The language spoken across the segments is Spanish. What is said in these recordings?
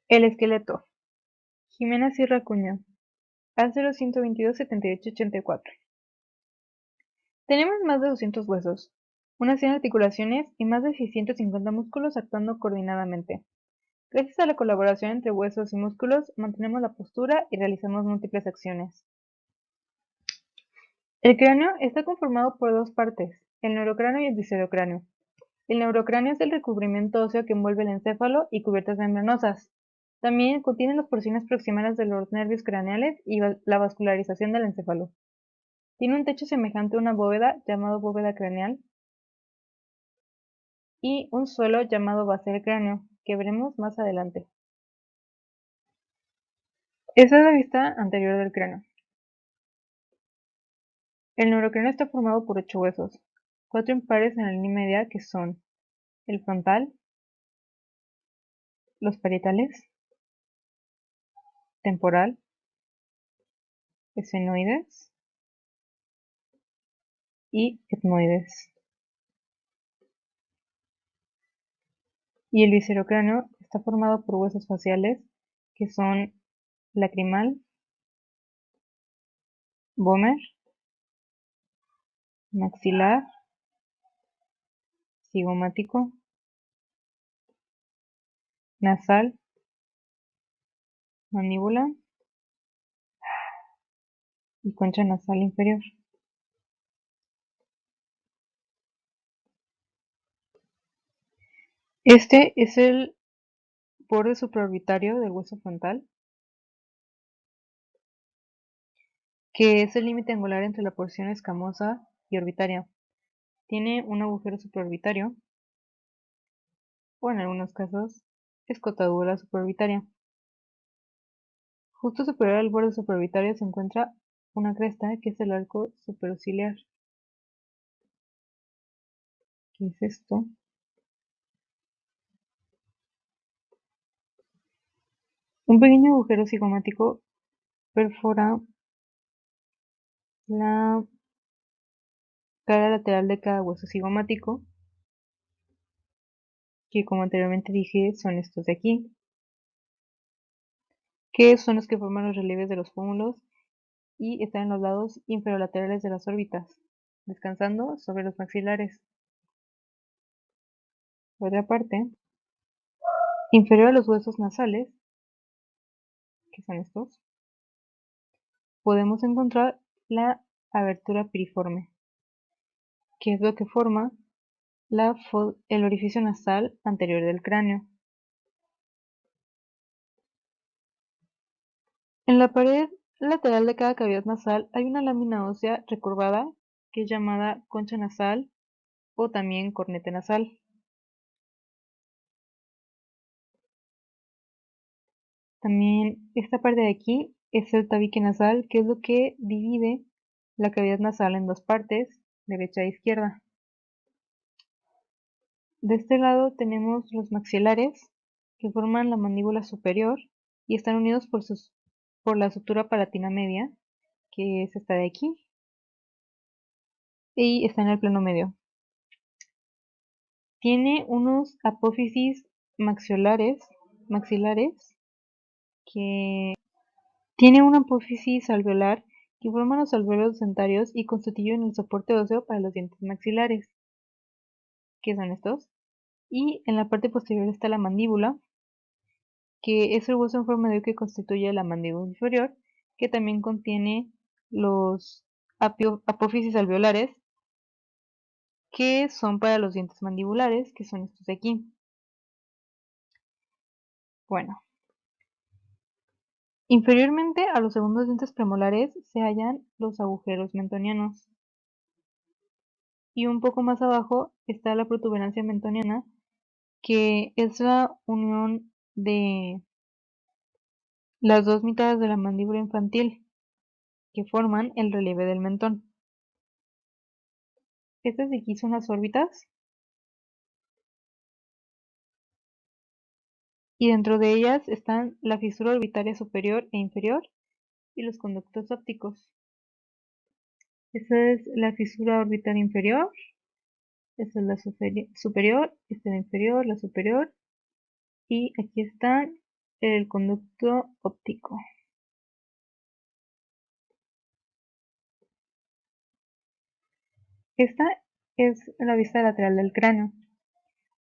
El esqueleto. Jimena Sierra Acuña. A01227884. Tenemos más de 200 huesos, unas 100 articulaciones y más de 650 músculos actuando coordinadamente. Gracias a la colaboración entre huesos y músculos, mantenemos la postura y realizamos múltiples acciones. El cráneo está conformado por dos partes, el neurocráneo y el viscerocráneo. El neurocráneo es el recubrimiento óseo que envuelve el encéfalo y cubiertas membranosas. También contiene las porciones proximales de los nervios craneales y la vascularización del encéfalo. Tiene un techo semejante a una bóveda, llamado bóveda craneal, y un suelo llamado base del cráneo, que veremos más adelante. Esta es la vista anterior del cráneo. El neurocráneo está formado por 8 huesos, 4 impares en la línea media que son el frontal, los parietales, temporal, esfenoides y etmoides. Y el viscerocráneo está formado por huesos faciales que son lacrimal, vómer, maxilar, cigomático, nasal, mandíbula y concha nasal inferior. Este es el borde supraorbitario del hueso frontal, que es el límite angular entre la porción escamosa y orbitaria. Tiene un agujero supraorbitario, o en algunos casos, escotadura supraorbitaria. Justo superior al borde supraorbitario se encuentra una cresta que es el arco superciliar. ¿Qué es esto? Un pequeño agujero cigomático perfora la cara lateral de cada hueso cigomático, que como anteriormente dije son estos de aquí, que son los que forman los relieves de los pómulos y están en los lados inferolaterales de las órbitas, descansando sobre los maxilares. Por otra parte, inferior a los huesos nasales, que son estos, podemos encontrar la abertura piriforme, que es lo que forma el orificio nasal anterior del cráneo. En la pared lateral de cada cavidad nasal hay una lámina ósea recurvada que es llamada concha nasal o también cornete nasal. También esta parte de aquí es el tabique nasal, que es lo que divide la cavidad nasal en dos partes, derecha e izquierda. De este lado tenemos los maxilares, que forman la mandíbula superior y están unidos por la sutura palatina media, que es esta de aquí, y está en el plano medio. Tiene unos apófisis maxilares, que tiene una apófisis alveolar que forman los alvéolos dentarios y constituyen el soporte óseo para los dientes maxilares, que son estos. Y en la parte posterior está la mandíbula, que es el hueso en forma de U que constituye la mandíbula inferior, que también contiene los apófisis alveolares, que son para los dientes mandibulares, que son estos de aquí. Bueno, inferiormente a los segundos dientes premolares se hallan los agujeros mentonianos. Y un poco más abajo está la protuberancia mentoniana, que es la unión de las dos mitades de la mandíbula infantil, que forman el relieve del mentón. Estas de aquí son las órbitas, y dentro de ellas están la fisura orbitaria superior e inferior y los conductos ópticos. Esta es la fisura orbitaria inferior, esta es la superior, esta es la inferior, la superior, y aquí están el conducto óptico. Esta es la vista lateral del cráneo.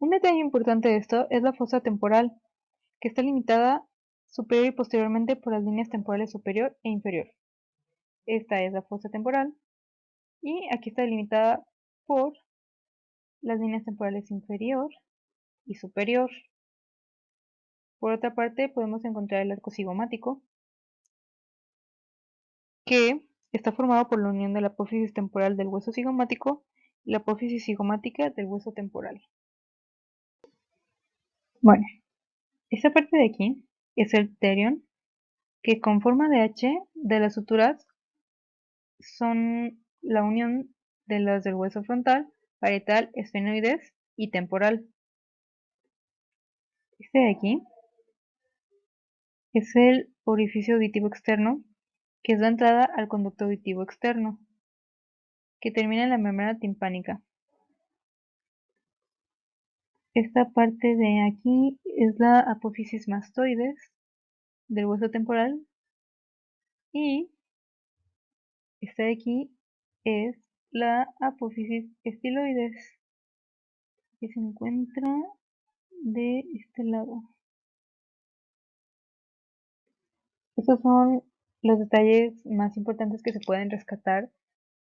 Un detalle importante de esto es la fosa temporal, que está limitada superior y posteriormente por las líneas temporales superior e inferior. Esta es la fosa temporal y aquí está delimitada por las líneas temporales inferior y superior. Por otra parte, podemos encontrar el arco cigomático, que está formado por la unión de la apófisis temporal del hueso cigomático y la apófisis cigomática del hueso temporal. Bueno, esta parte de aquí es el pterion, que con forma de H de las suturas son la unión de las del hueso frontal, parietal, esfenoides y temporal. Este de aquí es el orificio auditivo externo, que es la entrada al conducto auditivo externo, que termina en la membrana timpánica. Esta parte de aquí es la apófisis mastoides del hueso temporal y esta de aquí es la apófisis estiloides, que se encuentra de este lado. Estos son los detalles más importantes que se pueden rescatar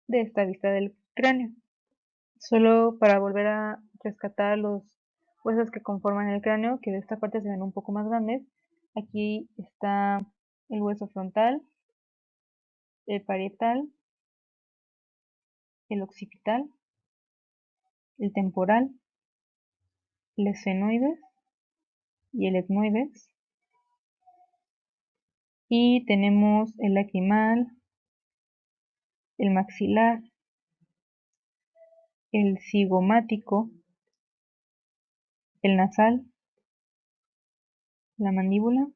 de esta vista del cráneo. Solo para volver a rescatar los huesos que conforman el cráneo, que de esta parte se ven un poco más grandes. Aquí está el hueso frontal, el parietal, el occipital, el temporal, el esfenoides y el etmoides. Y tenemos el lacrimal, el maxilar, el cigomático, el nasal, la mandíbula.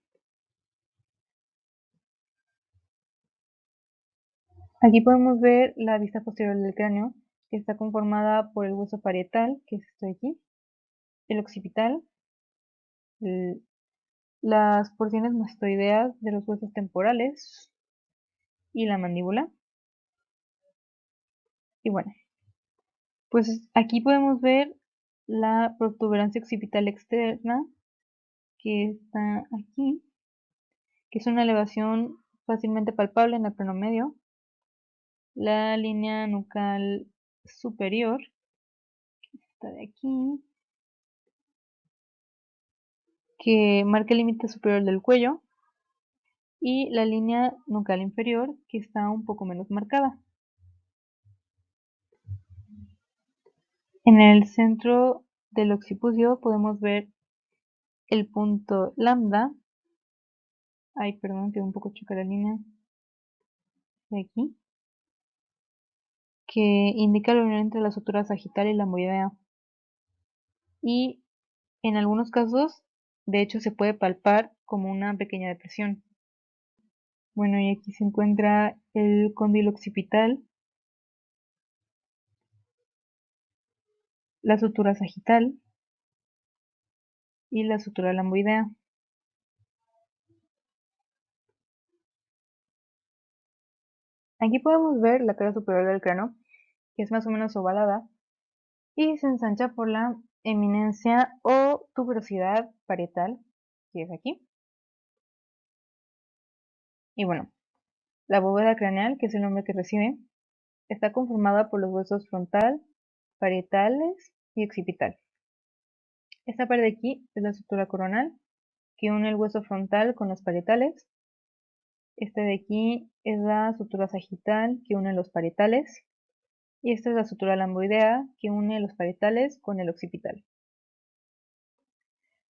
Aquí podemos ver la vista posterior del cráneo, que está conformada por el hueso parietal, que es esto de aquí, el occipital, las porciones mastoideas de los huesos temporales y la mandíbula. Y bueno, pues aquí podemos ver la protuberancia occipital externa, que está aquí, que es una elevación fácilmente palpable en el plano medio. La línea nucal superior, que está de aquí, que marca el límite superior del cuello, y la línea nucal inferior, que está un poco menos marcada. En el centro del occipucio podemos ver el punto lambda. Ay, perdón, quedó un poco choca la línea de aquí, que indica la unión entre la sutura sagital y la lamboidea. Y en algunos casos, de hecho, se puede palpar como una pequeña depresión. Bueno, y aquí se encuentra el cóndilo occipital, la sutura sagital y la sutura lamboidea. Aquí podemos ver la cara superior del cráneo, que es más o menos ovalada, y se ensancha por la eminencia o tuberosidad parietal, que es aquí. Y bueno, la bóveda craneal, que es el nombre que recibe, está conformada por los huesos frontal, parietales y occipital. Esta parte de aquí es la sutura coronal, que une el hueso frontal con los parietales. Este de aquí es la sutura sagital, que une los parietales. Y esta es la sutura lamboidea, que une los parietales con el occipital.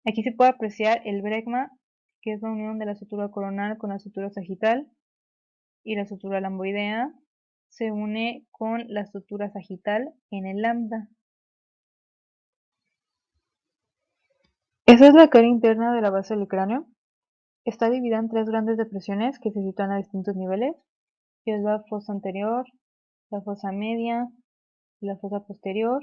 Aquí se puede apreciar el bregma, que es la unión de la sutura coronal con la sutura sagital, y la sutura lamboidea se une con la sutura sagital en el lambda. Esa es la cara interna de la base del cráneo. Está dividida en tres grandes depresiones que se sitúan a distintos niveles, que es la fosa anterior, la fosa media y la fosa posterior.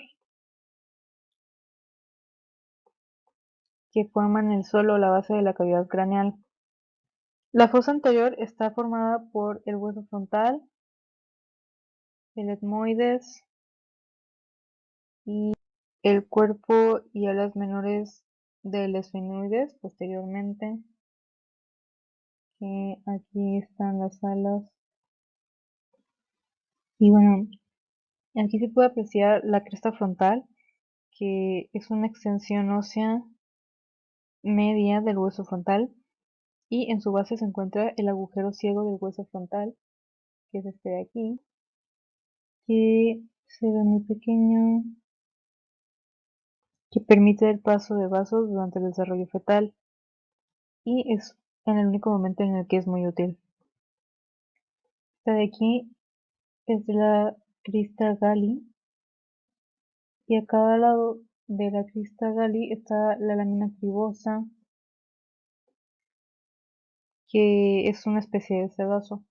que forman el suelo o la base de la cavidad craneal. La fosa anterior está formada por el hueso frontal, el etmoides y el cuerpo y alas menores del esfenoides posteriormente, que aquí están las alas. Y bueno, aquí se puede apreciar la cresta frontal, que es una extensión ósea media del hueso frontal, y en su base se encuentra el agujero ciego del hueso frontal, que es este de aquí, que se ve muy pequeño, que permite el paso de vasos durante el desarrollo fetal y es en el único momento en el que es muy útil. Esta de aquí es de la crista Galli y a cada lado de la crista Galli está la lámina cribosa, que es una especie de cedazo.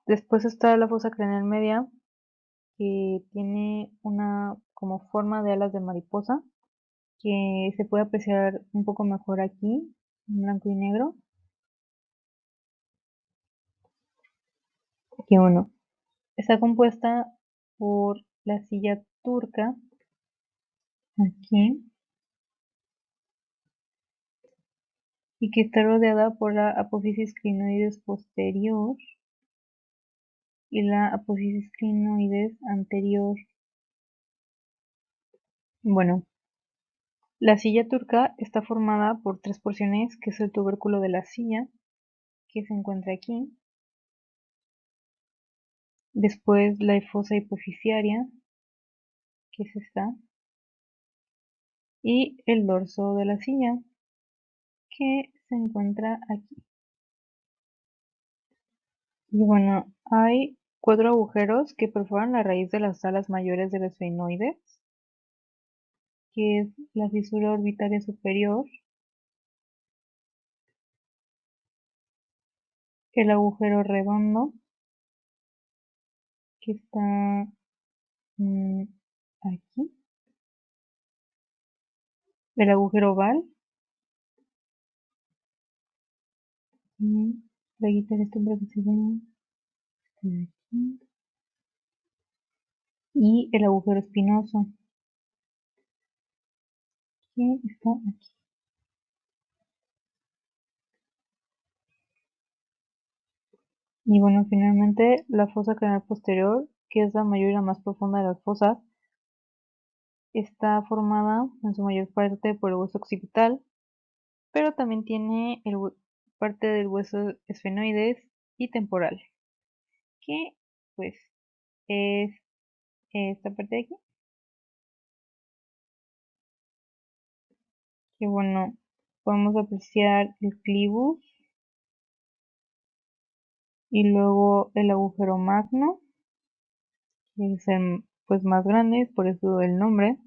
Después está la fosa craneal media, que tiene una como forma de alas de mariposa, que se puede apreciar un poco mejor aquí, en blanco y negro. Que bueno, está compuesta por la silla turca, aquí, y que está rodeada por la apófisis clinoides posterior y la apófisis clinoides anterior. Bueno, la silla turca está formada por tres porciones, que es el tubérculo de la silla, que se encuentra aquí, después la fosa hipoficiaria, que es esta, y el dorso de la silla, que se encuentra aquí. Y bueno, hay 4 agujeros que perforan la raíz de las alas mayores del esfenoides, que es la fisura orbitaria superior, el agujero redondo, que está aquí, el agujero oval, y voy a quitar esto para que se vea, este aquí, y el agujero espinoso, que está aquí. Y bueno, finalmente la fosa craneal posterior, que es la mayor y la más profunda de las fosas, está formada en su mayor parte por el hueso occipital, pero también tiene parte del hueso esfenoides y temporal, que pues es esta parte de aquí, que bueno, podemos apreciar el clivus y luego el agujero magno, que es el pues más grande, por eso el nombre.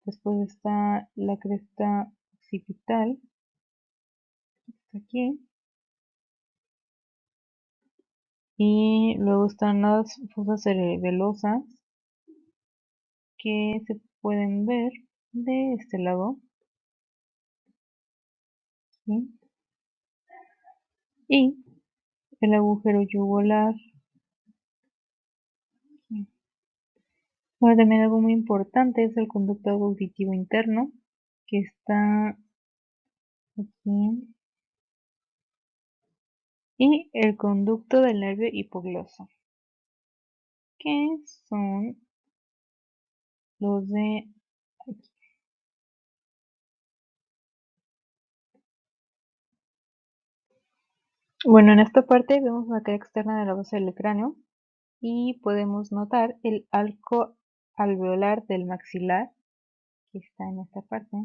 Después está la cresta occipital, que está aquí, y luego están las fosas cerebelosas, que se pueden ver de este lado, ¿sí? Y el agujero yugular. ¿Sí? Ahora también algo muy importante es el conducto auditivo interno, que está aquí, y el conducto del nervio hipogloso, que son los de aquí. Bueno, en esta parte vemos la cara externa de la base del cráneo y podemos notar el arco alveolar del maxilar, que está en esta parte.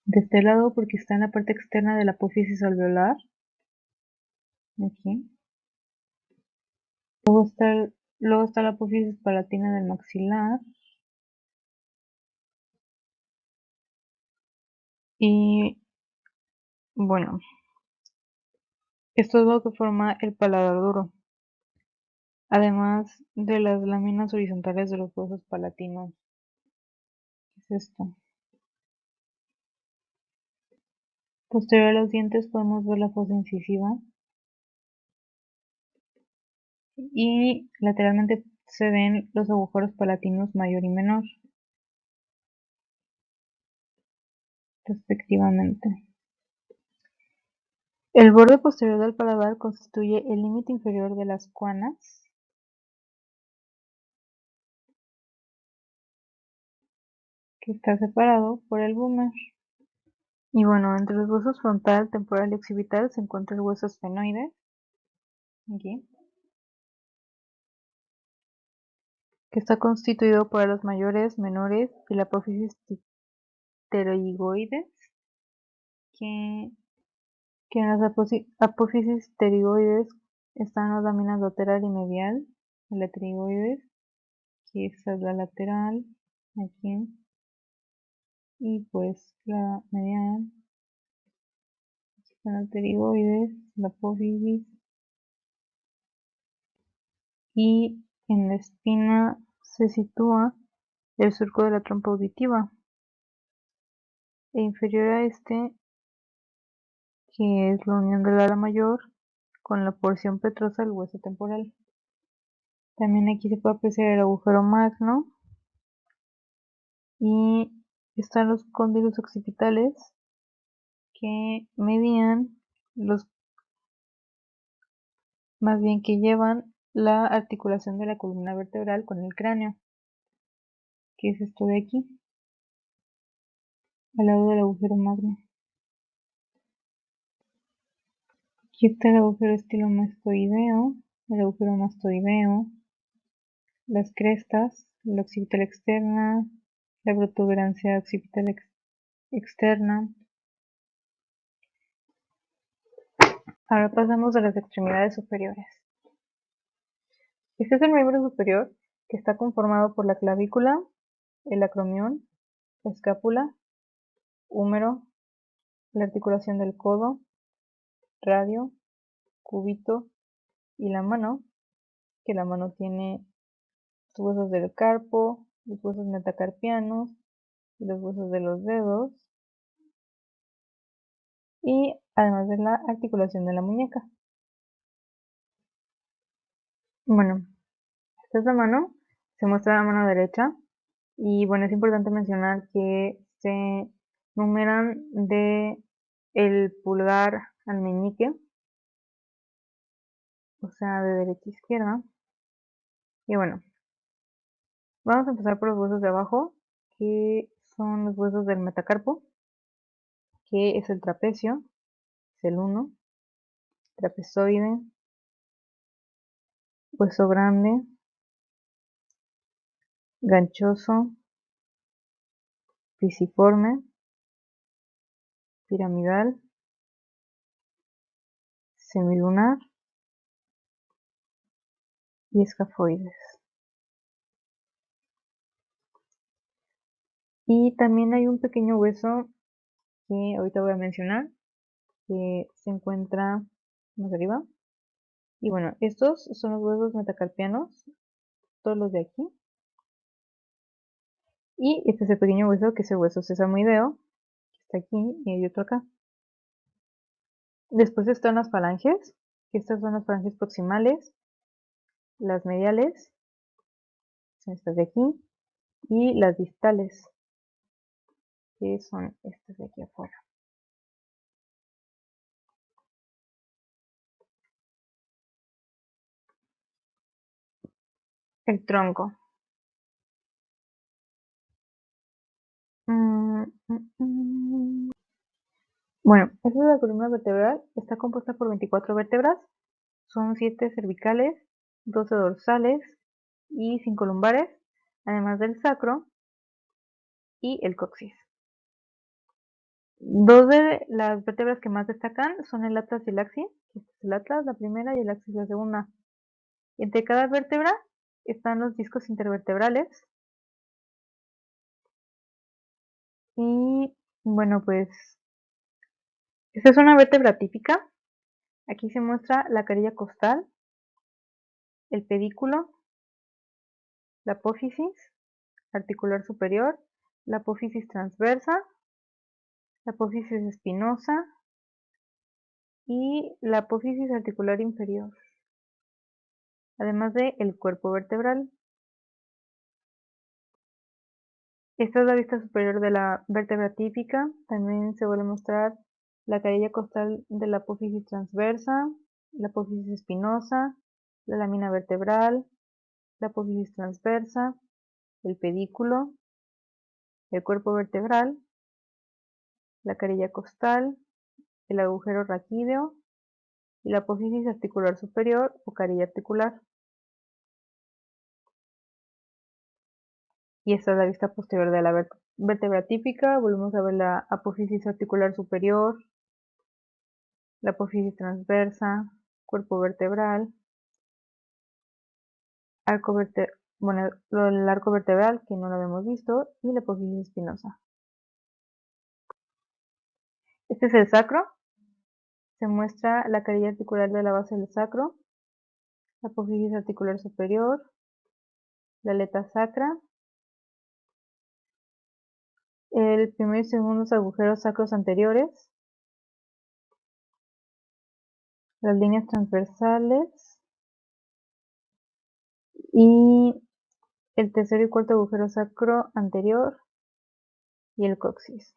De este lado porque está en la parte externa de la apófisis alveolar, aquí. Luego está la apófisis palatina del maxilar. Y bueno, esto es lo que forma el paladar duro, además de las láminas horizontales de los huesos palatinos. ¿Qué es esto? Posterior a los dientes podemos ver la fosa incisiva y lateralmente se ven los agujeros palatinos mayor y menor, respectivamente. El borde posterior del paladar constituye el límite inferior de las cuanas, que está separado por el búmer. Y bueno, entre los huesos frontal, temporal y occipital se encuentra el hueso esfenoide, aquí, que está constituido por los mayores, menores y la apófisis pterygoides, que en las apófisis pterygoides están las láminas lateral y medial, la pterygoides, que esta es la lateral, aquí, y pues la medial, son las pterygoides, la apófisis, y en la espina se sitúa el surco de la trompa auditiva, e inferior a este, que es la unión del ala mayor con la porción petrosa del hueso temporal. También aquí se puede apreciar el agujero magno y están los cóndilos occipitales que medían más bien que llevan la articulación de la columna vertebral con el cráneo, que es esto de aquí, al lado del agujero magno. Aquí está el agujero estilomastoideo, el agujero mastoideo, las crestas, la occipital externa, la protuberancia occipital externa. Ahora pasamos a las extremidades superiores. Este es el miembro superior, que está conformado por la clavícula, el acromión, la escápula, húmero, la articulación del codo, radio, cúbito y la mano, que la mano tiene los huesos del carpo, los huesos metacarpianos y los huesos de los dedos, y además de la articulación de la muñeca. Bueno, esta es la mano, se muestra la mano derecha, y bueno, es importante mencionar que se numeran de el pulgar al meñique, o sea, de derecha a izquierda. Y bueno, vamos a empezar por los huesos de abajo, que son los huesos del metacarpo, que es el trapecio, es el 1, trapezoide, hueso grande, ganchoso, pisiforme, piramidal, semilunar y escafoides. Y también hay un pequeño hueso que ahorita voy a mencionar, que se encuentra más arriba. Y bueno, estos son los huesos metacarpianos, todos los de aquí. Y este es el pequeño hueso, que es el hueso sesamoideo, que está aquí, y hay otro acá. Después están las falanges, que estas son las falanges proximales, las mediales, son estas de aquí, y las distales, que son estas de aquí afuera. El tronco. Bueno, esta es la columna vertebral, está compuesta por 24 vértebras, son 7 cervicales, 12 dorsales y 5 lumbares, además del sacro y el coxis. Dos de las vértebras que más destacan son el atlas y el axis, que es el atlas la primera y el axis la segunda. Entre cada vértebra están los discos intervertebrales. Y bueno, pues esta es una vértebra típica. Aquí se muestra la carilla costal, el pedículo, la apófisis articular superior, la apófisis transversa, la apófisis espinosa y la apófisis articular inferior, además de el cuerpo vertebral. Esta es la vista superior de la vértebra típica. También se vuelve a mostrar la carilla costal de la apófisis transversa, la apófisis espinosa, la lámina vertebral, la apófisis transversa, el pedículo, el cuerpo vertebral, la carilla costal, el agujero raquídeo y la apófisis articular superior o carilla articular. Y esta es la vista posterior de la vértebra típica. Volvemos a ver la apófisis articular superior, la apófisis transversa, cuerpo vertebral, el arco vertebral, que no lo habíamos visto, y la apófisis espinosa. Este es el sacro. Se muestra la carilla articular de la base del sacro, la apófisis articular superior, la aleta sacra, el primer y segundo agujeros sacros anteriores, las líneas transversales y el tercer y cuarto agujero sacro anterior y el coxis.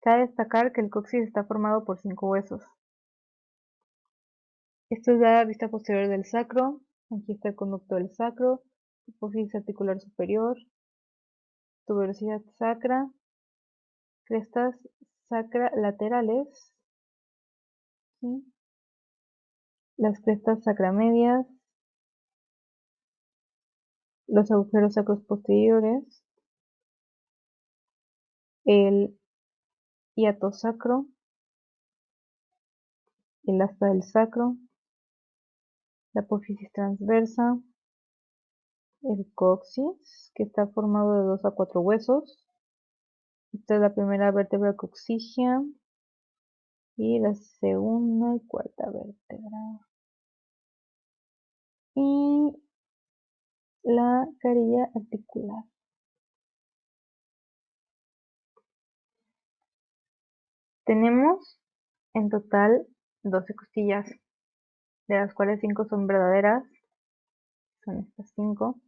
Cabe destacar que el coxis está formado por 5 huesos. Esto es la vista posterior del sacro. Aquí está el conducto del sacro, apófisis articular superior, tuberosidad sacra, crestas sacra laterales, ¿sí? Las crestas sacramedias, los agujeros sacros posteriores, el hiato sacro, el asta del sacro, la apófisis transversa, el coxis, que está formado de 2 a 4 huesos. Esta es la primera vértebra coxígea y la segunda y cuarta vértebra. Y la carilla articular. Tenemos en total 12 costillas, de las cuales 5 son verdaderas, son estas 5,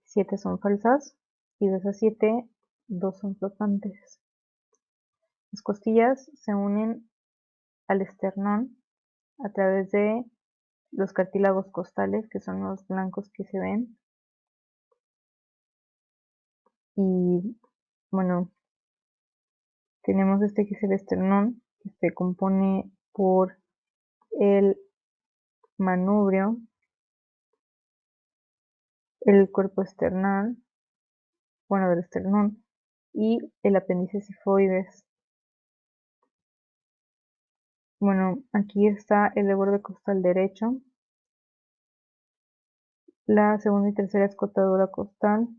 7 son falsas, y de esas 7, 2 son flotantes. Las costillas se unen al esternón a través de los cartílagos costales, que son los blancos que se ven. Y bueno, tenemos este que es el esternón, que se compone por el manubrio, el cuerpo esternal, bueno, del esternón, y el apéndice sifoides. Bueno, aquí está el borde costal derecho, la segunda y tercera escotadura costal,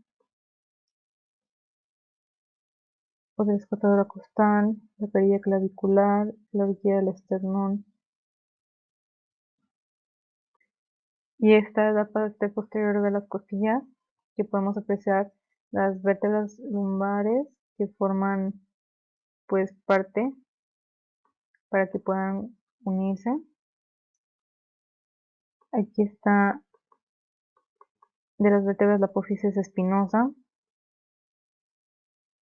otra escotadura costal, la perilla clavicular, la horquilla del esternón. Y esta es la parte posterior de las costillas, que podemos apreciar las vértebras lumbares que forman pues parte para que puedan unirse. Aquí está de las vértebras la apófisis espinosa,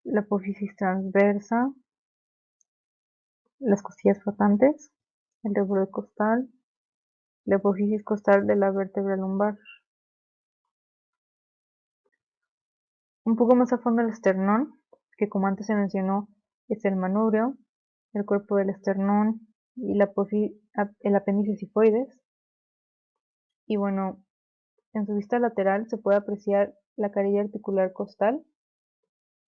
la apófisis transversa, las costillas flotantes, el reborde costal, la apófisis costal de la vértebra lumbar. Un poco más a fondo el esternón, que como antes se mencionó es el manubrio, el cuerpo del esternón y el apéndice sifoides. Y bueno, en su vista lateral se puede apreciar la carilla articular costal,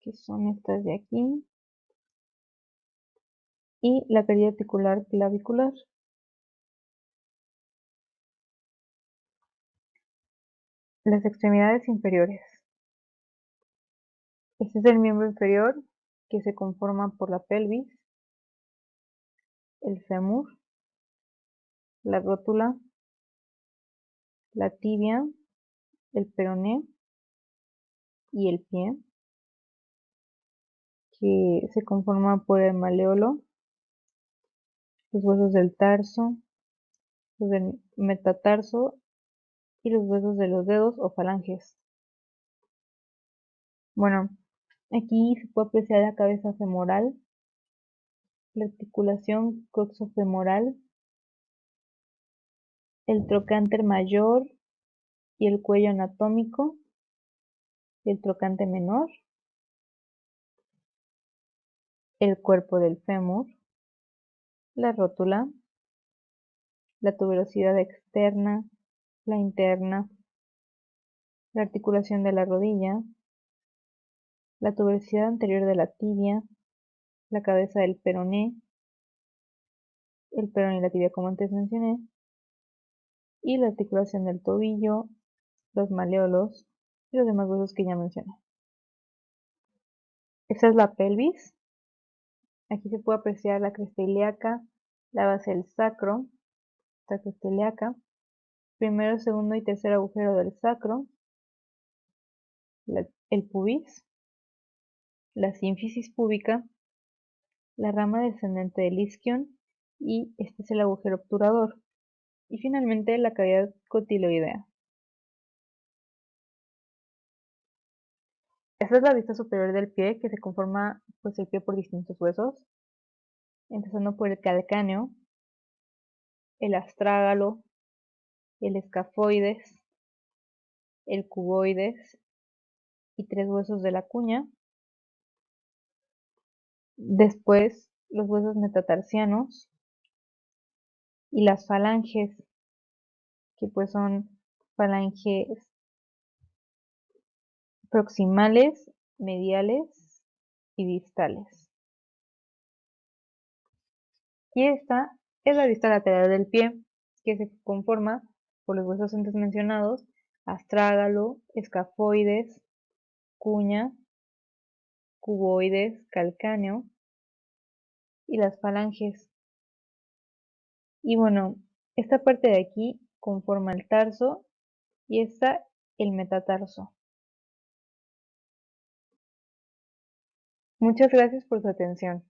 que son estas de aquí, y la carilla articular clavicular. Las extremidades inferiores. Este es el miembro inferior que se conforma por la pelvis, el fémur, la rótula, la tibia, el peroné y el pie. que se conforma por el maleolo, los huesos del tarso, los del metatarso y los huesos de los dedos o falanges. Bueno, aquí se puede apreciar la cabeza femoral, la articulación coxofemoral, el trocánter mayor y el cuello anatómico, el trocánter menor, el cuerpo del fémur, la rótula, la tuberosidad externa, la interna, la articulación de la rodilla, la tuberosidad anterior de la tibia, la cabeza del peroné, el peroné y la tibia como antes mencioné, y la articulación del tobillo, los maleolos y los demás huesos que ya mencioné. Esta es la pelvis. Aquí se puede apreciar la cresta ilíaca, la base del sacro, la cresta ilíaca, primero, segundo y tercer agujero del sacro, el pubis, la sínfisis púbica, la rama descendente del isquion y este es el agujero obturador. Y finalmente la cavidad cotiloidea. Esta es la vista superior del pie que se conforma pues el pie por distintos huesos, empezando por el calcáneo, el astrágalo, el escafoides, el cuboides y 3 huesos de la cuña. Después los huesos metatarsianos y las falanges, que pues son falanges proximales, mediales y distales. Y esta es la vista lateral del pie, que se conforma por los huesos antes mencionados, astrágalo, escafoides, cuña, cuboides, calcáneo y las falanges. Y bueno, esta parte de aquí conforma el tarso y esta el metatarso. Muchas gracias por su atención.